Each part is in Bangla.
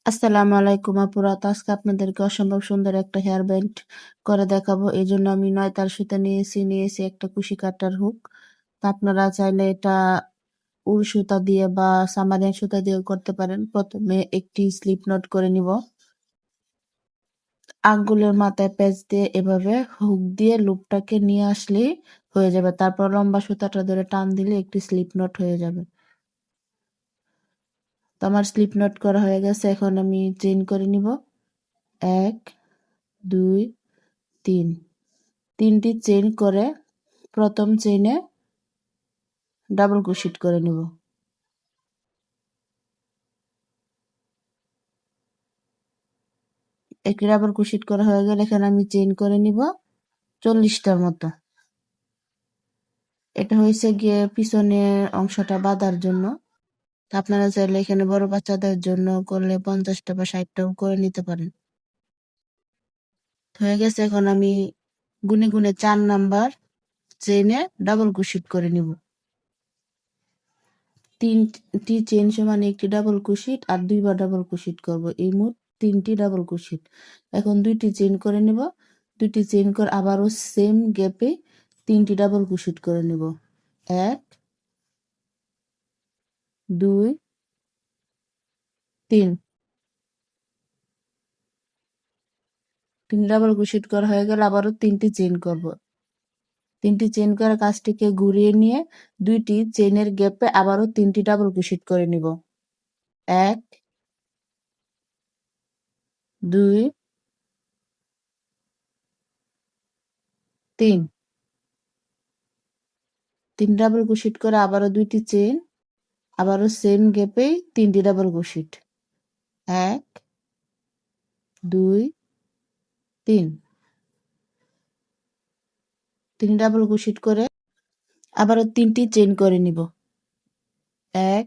আসসালামু আলাইকুম আপুরা। তো আজকে আপনাদেরকে অসম্ভব সুন্দর একটা হেয়ার ব্যান্ড করে দেখাবো। এই জন্য আমি 9 তার সুতা নিয়েছি একটা কুশি কাটার হুক। তো আপনারা চাইলে এটা উল সুতা দিয়ে বা সামারিয়ান সুতা দিয়ে করতে পারেন। প্রথমে একটি স্লিপ নট করে নিব। আঙ্গুলের মাথায় প্যাচ দিয়ে এভাবে হুক দিয়ে লুপটাকে নিয়ে আসলে হয়ে যাবে। তারপর লম্বা সুতাটা ধরে টান দিলে একটি স্লিপ নট হয়ে যাবে। তো আমার স্লিপ নট করা হয়ে গেছে। এখন আমি চেইন করে নিব। 1, 2, 3। 3টি চেইন করে প্রথম চেইনে ডাবল ক্রোশেট করে নিব। একটি ডাবল ক্রোশেট করা হয়ে গেলে এখানে আমি চেইন করে নিব 40টার মতো। এটা হয়েছে গিয়ে পিছনের অংশটা বাঁধার জন্য। আপনারা চাইলে এখানে বড় বাচ্চাদের জন্য করলে 50টা বা 60টাও করে নিতে পারেন। হয়ে গেছে। এখন আমি গুনে গুনে 4 নাম্বার চেইনে ডাবল ক্রোশেট করে নিব। 3টি চেইন সমান একটি ডাবল ক্রোশেট আর 2বার ডাবল ক্রোশেট করব। এই মোট 3টি ডাবল ক্রোশেট। এখন 2টি চেইন করে নেব। 2টি চেইন করে আবারও সেম গ্যাপে 3টি ডাবল ক্রোশেট করে নেব। 1, 2, 3। 3 ডাবল ক্রোশেট করা হয়ে গেলে আবারও 3টি চেইন করব। 3টি চেইন করে কাজটিকে ঘুরিয়ে নিয়ে 2টি চেইনের গ্যাপে আবারও 3টি ডাবল ক্রোশেট করে নিব। 1, 2, 3। 3 ডাবল ক্রোশেট করে আবারও 2টি চেইন, আবারও সেম গ্যাপেই 3টি ডাবল ক্রোশেট। 1, 2, 3। 3 ডাবল ক্রোশেট করে আবারও 3টি চেইন করে নিব। 1,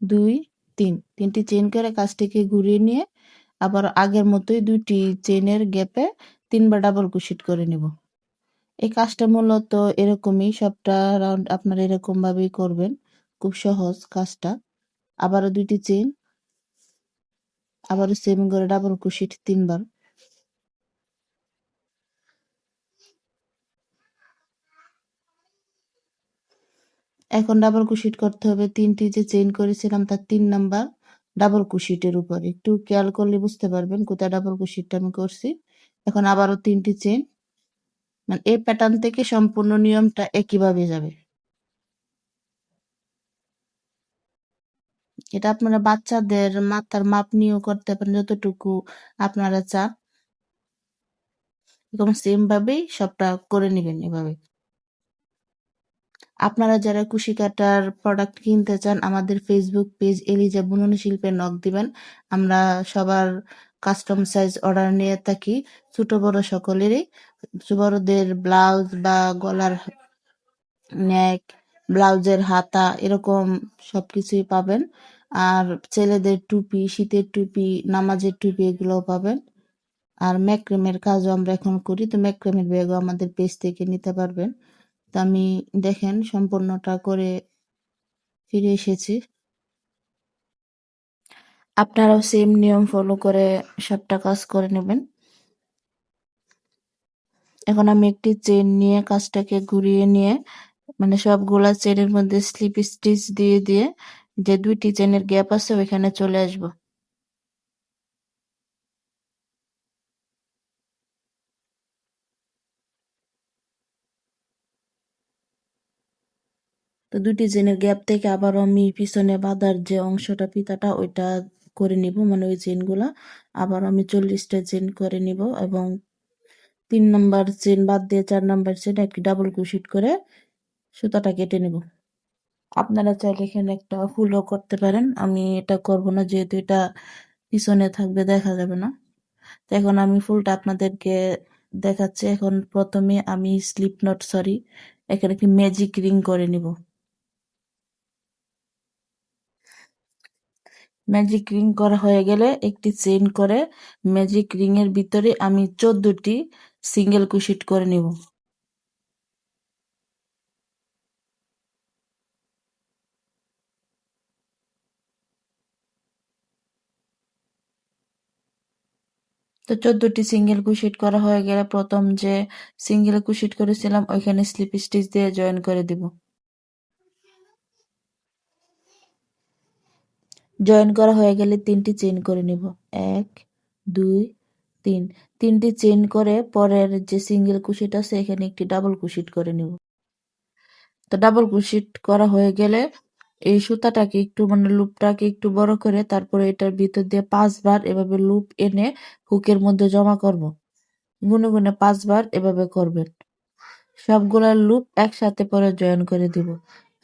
2, 3। 3টি চেইন করে কাজটিকে ঘুরিয়ে নিয়ে আবার আগের মতোই 2টি চেইনের গ্যাপে 3বার ডাবল ক্রোশেট করে নিব। এই কাজটা মূলত এরকমই, সবটা রাউন্ড আপনারা এরকম ভাবেই করবেন। খুব সহজ কাজটা। আবারও 2টি চেইন, আবারও সেম করে ডাবল ক্রোশেট 3বার। এখন ডাবল ক্রোশেট করতে হবে 3টি যে চেইন করেছিলাম তার 3 নাম্বার ডাবল ক্রোশেটের উপর। একটু খেয়াল করলে বুঝতে পারবেন কোথায় ডাবল ক্রোশেটটা আমি করছি। এখন আবারও 3টি চেইন, মানে এই প্যাটার্ন থেকে সম্পূর্ণ নিয়মটা একইভাবে যাবে। এটা আপনারা বাচ্চাদের মাথার মাপ নিয়েও করতে পারেন যতটুকু আপনারা চান। এরকম সেম ভাবেই সবটা করে নেবেন এভাবে। আপনারা যারা কুশি কাটার প্রোডাক্ট কিনতে চান আমাদের ফেসবুক পেজ এলিজা বুনন শিল্পে নক দিবেন। আমরা সবার কাস্টম সাইজ অর্ডার নিয়ে থাকি, ছোট বড় সকলেরই। বড়দের ব্লাউজ বা গলার নেক, ব্লাউজের হাতা এরকম সবকিছুই পাবেন। আর ছেলেদের টুপি, শীতের টুপি, নামাজের টুপি এগুলোও পাবেন। আর ম্যাক্রামের কাজও আমরা এখন করি, তো ম্যাক্রামের ব্যাগও আমাদের পেজ থেকে নিতে পারবেন। তো আমি দেখেন সম্পূর্ণটা করে ফিরে এসেছি। আপনারাও সেম নিয়ম ফলো করে সবটা কাজ করে নেবেন। এখন আমি একটি চেন নিয়ে কাজটাকে ঘুরিয়ে নিয়ে, মানে সবগুলা চেনের মধ্যে স্লিপ স্টিচ দিয়ে দিয়ে যে 2টি চেনের গ্যাপ আছে ওইখানে চলে আসব। তো 2টি চেনের গ্যাপ থেকে আবারও আমি পিছনে বাঁধার যে অংশটা ফিতাটা ওইটা করে নিব, মানে ওই চেনগুলা আবার আমি 40টা চেন করে নিব এবং 3 নাম্বার চেন বাদ দিয়ে 4 নাম্বার চেন একটি ডাবল ক্রোশেট করে সুতাটা কেটে নেব। আপনারা চাইলে এখানে একটা ফুলও করতে পারেন। আমি এটা করব না, যেহেতু এটা পিছনে থাকবে, দেখা যাবে না। তো এখন আমি ফুলটা আপনাদেরকে দেখাচ্ছি। এখন প্রথমে আমি স্লিপ নট, এখানে কি ম্যাজিক রিং করে নিব। ম্যাজিক রিং করা হয়ে গেলে একটি চেইন করে ম্যাজিক রিং এর ভিতরে আমি 14টি সিঙ্গেল ক্রোশেট করে নিব। তো 14টি সিঙ্গেল কুশিট করা হয়ে গেলে প্রথম যে সিঙ্গেল কুশিট করেছিলাম ওইখানে স্লিপ স্টিচ দিয়ে জয়েন করে দিব। জয়েন করা হয়ে গেলে 3টি চেইন করে নিব। 1 2 3 3টি চেইন করে পরের যে সিঙ্গেল কুশিট আছে এখানে একটি ডাবল কুশিট করে নিব। তো ডাবল কুশিট করা হয়ে গেলে এই সুতাটাকে একটু মানে লুপটাকে একটু বড় করে তারপরে এটার ভিতর দিয়ে 5 বার এভাবে লুপ এনে হুকের মধ্যে জমা করব। গুনে গুনে 5 বার এভাবে করবেন। সবগুলা লুপ একসাথে পরে জয়েন করে দিব।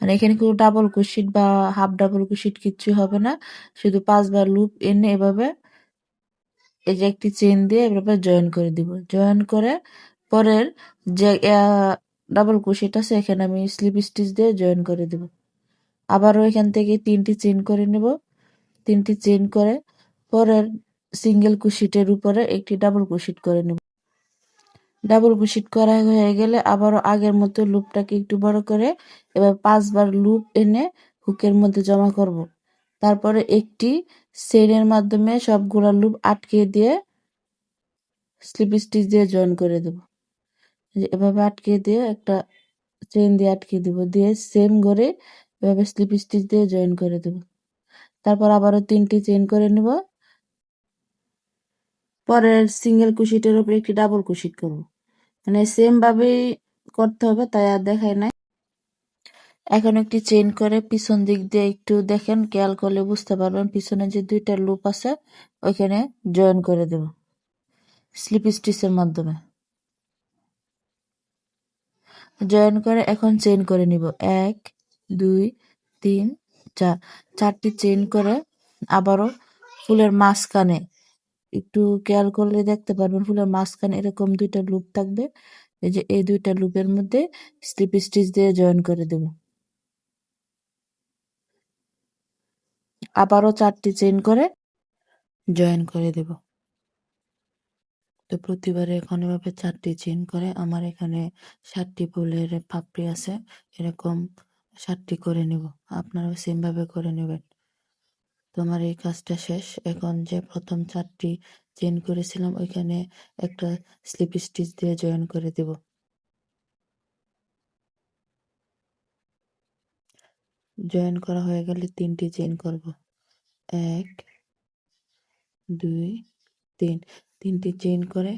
মানে এখানে কোনো ডাবল কুশিট বা হাফ ডাবল কুশিট কিচ্ছু হবে না, শুধু 5 বার লুপ এনে এভাবে এই যে একটি চেইন দিয়ে এভাবে জয়েন করে দিব। জয়েন করে পরের যে ডাবল কুশিট আছে এখানে আমি স্লিপ স্টিচ দিয়ে জয়েন করে দিব। আবারও এখান থেকে 3টি চেইন করে নেব। 3টি চেইন করে পরের সিঙ্গেল কুশিটের উপরে একটি ডাবল কুশিট করে নেব। ডাবল কুশিট করা হয়ে গেলে আবারও আগের মতো লুপটাকে একটু বড় করে এবার 5 বার লুপ এনে হুকের মধ্যে জমা করব। তারপরে একটি চেইনের মাধ্যমে সবগুলা লুপ আটকে দিয়ে স্লিপ স্টিচ দিয়ে জয়েন করে দেব। এভাবে আটকে দিয়ে একটা চেইন দিয়ে আটকে দিব, দিয়ে সেম করে এভাবে স্লিপ স্টিচ দিয়ে জয়েন করে দেব। তারপর আবারও 3টি চেইন করে নেব। পরের সিঙ্গেল কুশিটের উপরে একটি ডাবল কুশিট করব। মানে সেম ভাবেই করতে হবে, তাই আর দেখাই নাই। এখন একটি চেইন করে পিছন দিক দিয়ে একটু দেখেন, খেয়াল করলে বুঝতে পারবেন পিছনে যে 2টা লুপ আছে ওইখানে জয়েন করে দেব স্লিপ স্টিচের মাধ্যমে। জয়েন করে এখন চেইন করে নিব 1 2 3 4 4টি চেইন করে আবারও ফুলের মাঝখানে একটু খেয়াল করলে দেখতে পারবেন ফুলের মাঝখানে এরকম 2টা লুপ থাকবে। এই যে এই 2টা লুপের মধ্যে স্লিপ স্টিচ দিয়ে জয়েন করে দেব। আবারও 4টি চেইন করে জয়েন করে দেব। তো প্রতিবারে এখন এভাবে 4টি চেইন করে আমার এখানে 7টি ফুলের পাপড়ি আছে, এরকম 7টি করে নিব। আপনারাও সেম ভাবে করে নেবেন। তো আমার এই কাজটা শেষ। এখন যে প্রথম 4টি চেইন করেছিলাম ওইখানে একটা স্লিপ স্টিচ দিয়ে জয়েন করে দেব। জয়েন করা হয়ে গেলে 3টি চেইন করব। 1 2 3 3টি চেইন করে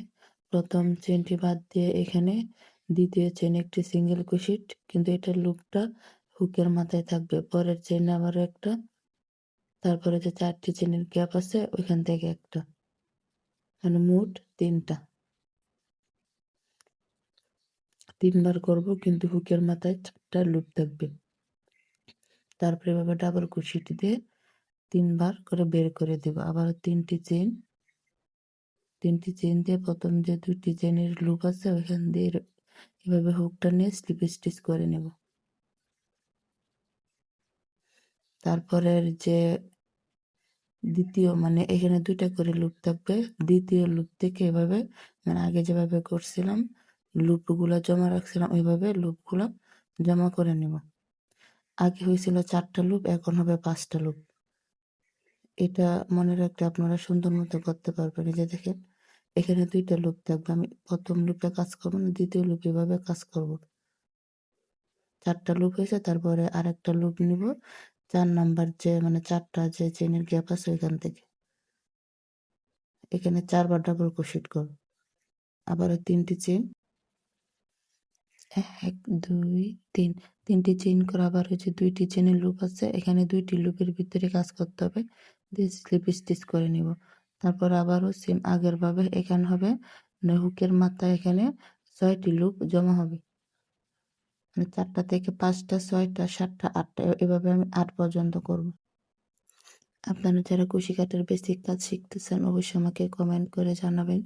প্রথম চেইনটি বাদ দিয়ে এখানে দ্বিতীয় চেইন একটি সিঙ্গেল কুশিট, কিন্তু এটার লুপটা হুকের মাথায় থাকবে। পরের চেইন আবারও একটা, তারপরে যে 4টি চেইনের গ্যাপ আছে ওইখান থেকে একটা, মানে মোট 3টা। 3বার করব কিন্তু হুকের মাথায় 4টা লুপ থাকবে। তারপরে এভাবে ডাবল কুশিট দিয়ে 3বার করে বের করে দেব। আবার 3টি চেইন দিয়ে প্রথম যে 2টি চেইনের লুপ আছে ওইখান দিয়ে এভাবে হুকটা নিয়ে স্লিপ স্টিচ করে নেব। তারপরের যে দ্বিতীয় মানে এখানে 2টা করে লুপ থাকবে, দ্বিতীয় লুপ থেকে এভাবে মানে আগে যেভাবে করছিলাম লুপগুলা জমা রাখছিলাম ওইভাবে লুপগুলা জমা করে নেব। আগে হয়েছিল 4টা লুপ, এখন হবে 5টা লুপ। এটা মনে রাখতে আপনারা সুন্দর মতো করতে পারবেন। এই যে দেখেন এখানে 2টা লুপ থাকবে, আমি প্রথম লুপে কাজ করবো না, দ্বিতীয় লুপ এভাবে কাজ করব। 4টা লুপ হয়েছে, তারপরে আরেকটা লুপ নিব 4 নাম্বার যে মানে 4টা যে চেনের গ্যাপ আছে ওইখান থেকে এখানে 4বার ডাবল ক্রোশেট করব। আবারও 3টি চেন, 1 2 3 3টি চেইন করা, আবার হচ্ছে 2টি চেনের লুপ আছে এখানে 2টি লুপের ভিতরে কাজ করতে হবে, দিয়ে স্লিপ স্টিচ করে নিব। তারপর আবারও সেম আগের ভাবে এখানে হবে মানে হুকের মাথায় এখানে 6টি লুপ জমা হবে, মানে 4টা থেকে 5টা 6টা 7টা 8টা এভাবে আমি 8 পর্যন্ত করব। আপনারা যারা কুশি কাটার বেসিক কাজ শিখতেছেন অবশ্যই আমাকে কমেন্ট করে জানাবেন।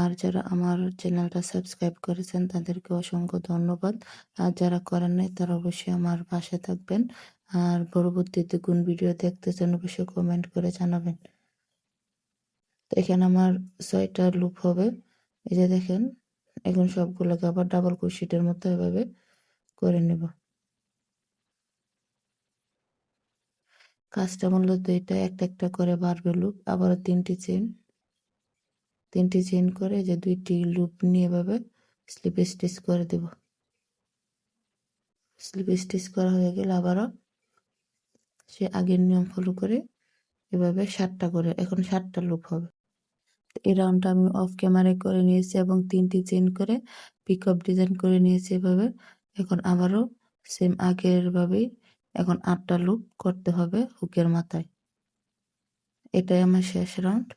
আর যারা আমার চ্যানেলটা সাবস্ক্রাইব করেছেন তাদেরকে অসংখ্য ধন্যবাদ। আর যারা করেন নাই তারা অবশ্যই আমার পাশে থাকবেন। আর পরবর্তীতে কোন ভিডিও দেখতেছেন অবশ্যই কমেন্ট করে জানাবেন। তো এখানে আমার 6টা লুপ হবে। এই যে দেখেন এখন সবগুলোকে আবার ডাবল ক্রোশেটের মতো এভাবে করে নেব। কাজটা মূলত এটা একটা একটা করে বাড়বে লুপ, আবারও 3টি চেন, 3টি চেইন করে যে 2টি লুপ নিয়ে এভাবে স্লিপ স্টিচ করে দেব। স্লিপ স্টিচ করা হয়ে গেলে আবারও সে আগের নিয়ম ফলো করে এভাবে 7টা করে, এখন 7টা লুপ হবে। এই রাউন্ডটা আমি অফ ক্যামেরায় করে নিয়েছি এবং 3টি চেইন করে পিকআপ ডিজাইন করে নিয়েছি এভাবে। এখন আবারও সেম আগের ভাবেই এখন 8টা লুপ করতে হবে হুকের মাথায়। এটাই আমার শেষ রাউন্ড।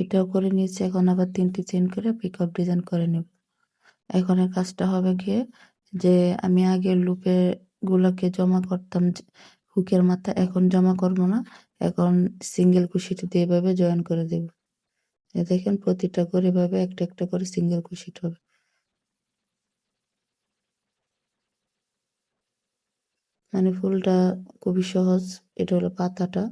এটাও করে নিয়েছি, এখন আবার 3টি চেইন করে পিকআপ ডিজাইন করে নেব। এখন এর কাজটা হবে গিয়ে যে আমি আগের লুপে গুলাকে জমা করতাম হুকের মাথা, এখন জমা করব না, এখন সিঙ্গেল কুশিটি দিয়ে এভাবে জয়েন করে দেব। দেখেন প্রতিটা করে এভাবে একটা একটা করে সিঙ্গেল কুশিট হবে। মানে ফুলটা খুবই সহজ। এটা হলো পাতাটা।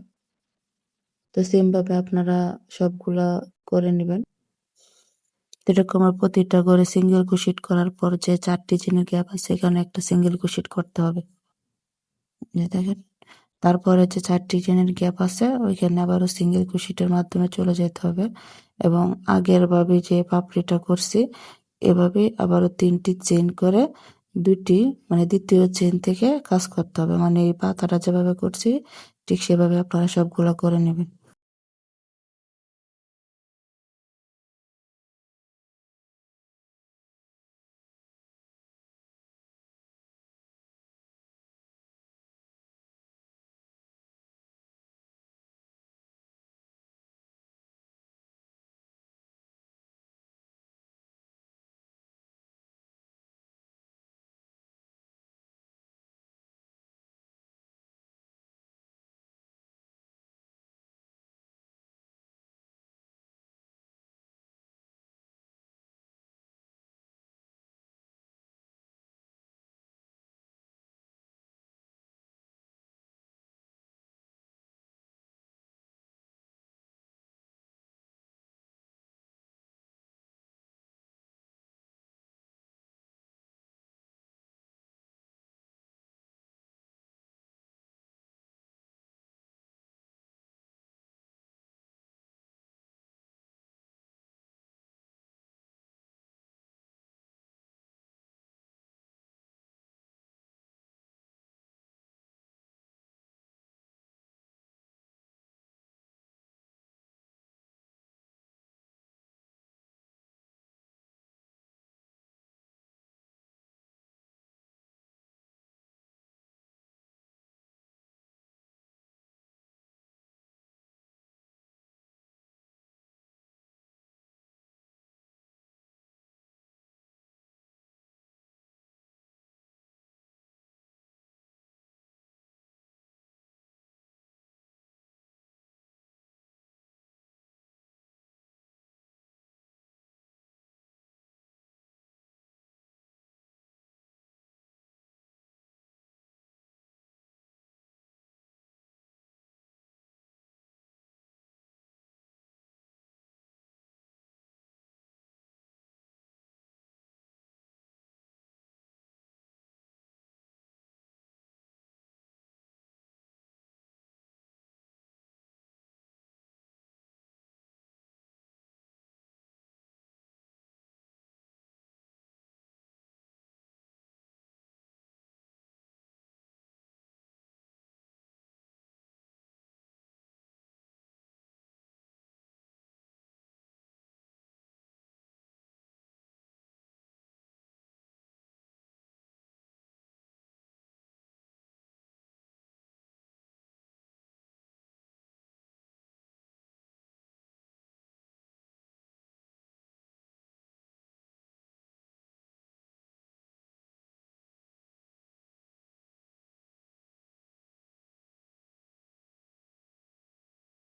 তো সেম ভাবে আপনারা সবগুলা করে নেবেন। এরকম প্রতিটা করে সিঙ্গেল কুশিট করার পর যে 4টি চেনের গ্যাপ আছে এখানে একটা সিঙ্গেল কুশিট করতে হবে। দেখেন তারপরে যে 4টি চেনের গ্যাপ আছে ওইখানে আবারও সিঙ্গেল কুশিটের মাধ্যমে চলে যেতে হবে এবং আগের ভাবে যে পাপড়িটা করছি এভাবে আবারও 3টি চেইন করে 2টি মানে দ্বিতীয় চেইন থেকে কাজ করতে হবে। মানে এই পাতাটা যেভাবে করছি ঠিক সেভাবে আপনারা সবগুলো করে নেবেন।